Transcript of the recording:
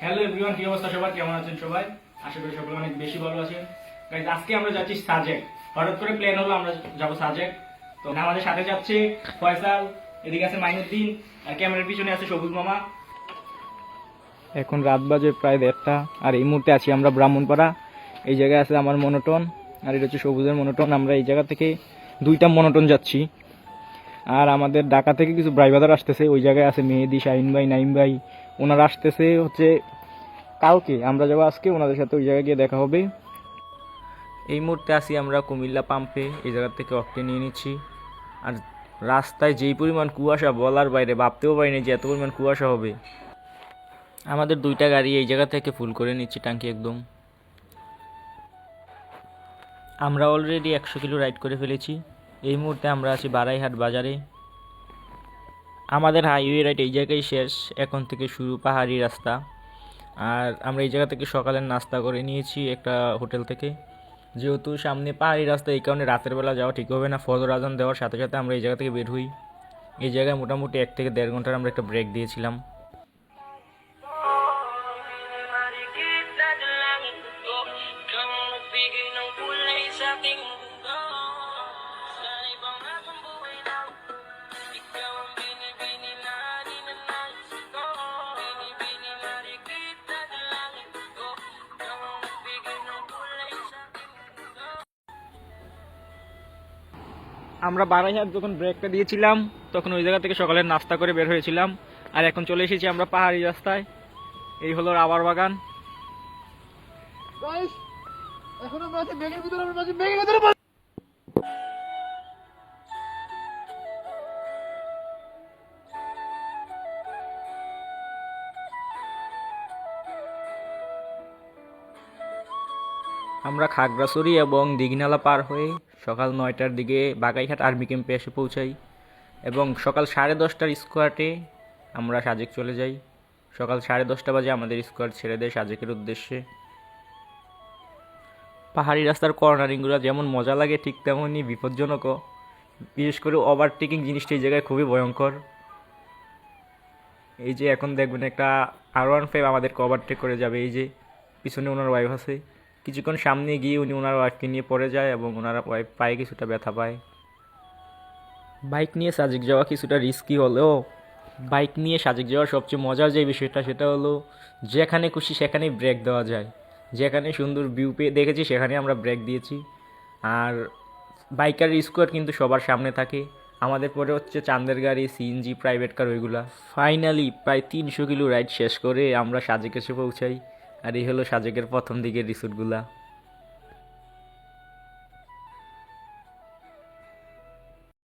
Hello everyone, কি অবস্থা সবার? কেমন আছেন সবাই? আশা করি সকলে অনেক বেশি ভালো আছেন। গাইস, আজকে আমরা যাচ্ছি সাজেক। হঠাৎ করে প্ল্যান হলো আমরা যাব সাজেক। তো আমাদের সাথে যাচ্ছে ফয়সাল, এদিকে আছে মাইনুদ্দিন, আর ক্যামেরার পিছনে আছে সবুজ মামা। এখন রাত বাজে প্রায় 1:30, আর এই মুহূর্তে আছি আমরা ব্রাহ্মণপাড়া। এই জায়গায় আছে আমার মনোটন, আর এটা হচ্ছে সবুজের মনোটন। আমরা এই জায়গা থেকে 2টা মনোটন যাচ্ছি। আর আমাদের ঢাকা থেকে কিছু ড্রাইভার আসতেছে। ওই জায়গায় আছে মেহেদি, শাহিন ভাই, নাইম ভাই। ওনারা আসতেছে হচ্ছে কালকে, আমরা যাবো আজকে। ওনাদের সাথে ওই জায়গায় গিয়ে দেখা হবে। এই মুহূর্তে আসি আমরা কুমিল্লা পাম্পে। এই জায়গা থেকে অক্টে নিয়ে নিচ্ছি। আর রাস্তায় যেই পরিমাণ কুয়াশা বলার বাইরে, ভাবতেও পারিনি যে এত পরিমাণ কুয়াশা হবে। আমাদের 2টা গাড়ি এই জায়গা থেকে ফুল করে নিচ্ছি ট্যাঙ্কি একদম। আমরা অলরেডি 100 কিলো রাইড করে ফেলেছি। এই মুহূর্তে আমরা আছি বারাইহাট বাজারে। আমাদের হাইওয়ে রাইড এই জায়গায় শেষ, এখন থেকে শুরু পাহাড়ি রাস্তা। আর আমরা এই জায়গা থেকে সকালের নাস্তা করে নিয়েছি একটা হোটেল থেকে। যেহেতু সামনে পাহাড়ি রাস্তা, এই কারণে রাতের বেলা যাওয়া ঠিক হবে না। ফজর আজান দেওয়ার সাথে সাথে আমরা এই জায়গা থেকে বের হই। এই জায়গায় মোটামুটি 1 থেকে 1.5 ঘন্টার আমরা একটা ব্রেক দিয়েছিলাম। আমরা বারাইহাট যখন ব্রেকটা দিয়েছিলাম, তখন ওই জায়গা থেকে সকালের নাস্তা করে বের হয়েছিলাম। আর এখন চলে এসেছি আমরা পাহাড়ি রাস্তায়। এই হলো রাবার বাগান। এখন আমরা আছি ব্যাগের ভিতরে, আমরা খাগড়াছড়ি এবং দিঘিনালা পার হয়ে সকাল 9টার দিকে বাগাইঘাট আর্মি ক্যাম্পে এসে পৌঁছাই, এবং সকাল 10:30টার স্কোয়াডে আমরা সাজেক চলে যাই। সকাল 10:30 বাজে আমাদের স্কোয়াড ছেড়ে দেয় সাজেকের উদ্দেশ্যে। পাহাড়ি রাস্তার কর্নারিংগুলো যেমন মজা লাগে, ঠিক তেমনই বিপজ্জনকও। বিশেষ করে ওভারটেকিং জিনিসটা এই জায়গায় খুবই ভয়ঙ্কর। এই যে এখন দেখবেন একটা R15 আমাদেরকে ওভারটেক করে যাবে। এই যে পিছনে ওনার ওয়াইফ আছে। কিছুক্ষণ সামনে গিয়ে উনি ওনার ওয়াইফকে নিয়ে পড়ে যায়, এবং ওনার ওয়াইফ পায়ে কিছুটা ব্যথা পায়। বাইক নিয়ে সাজেক যাওয়া কিছুটা রিস্কি হলেও বাইক নিয়ে সাজেক যাওয়ার সবচেয়ে মজার যে বিষয়টা, সেটা হলো যেখানে খুশি সেখানেই ব্রেক দেওয়া যায়। যেখানে সুন্দর ভিউ পেয়ে দেখেছি সেখানে আমরা ব্রেক দিয়েছি। আর বাইকার স্কোয়াড কিন্তু সবার সামনে থাকে। আমাদের পরে হচ্ছে চাঁদের গাড়ি, সিএনজি, প্রাইভেট কার, ওইগুলা। ফাইনালি প্রায় 300 কিলো রাইড শেষ করে আমরা সাজেক এসে পৌঁছাই। আর এই হলো সাজেকের প্রথম দিকের রিসোর্টগুলা।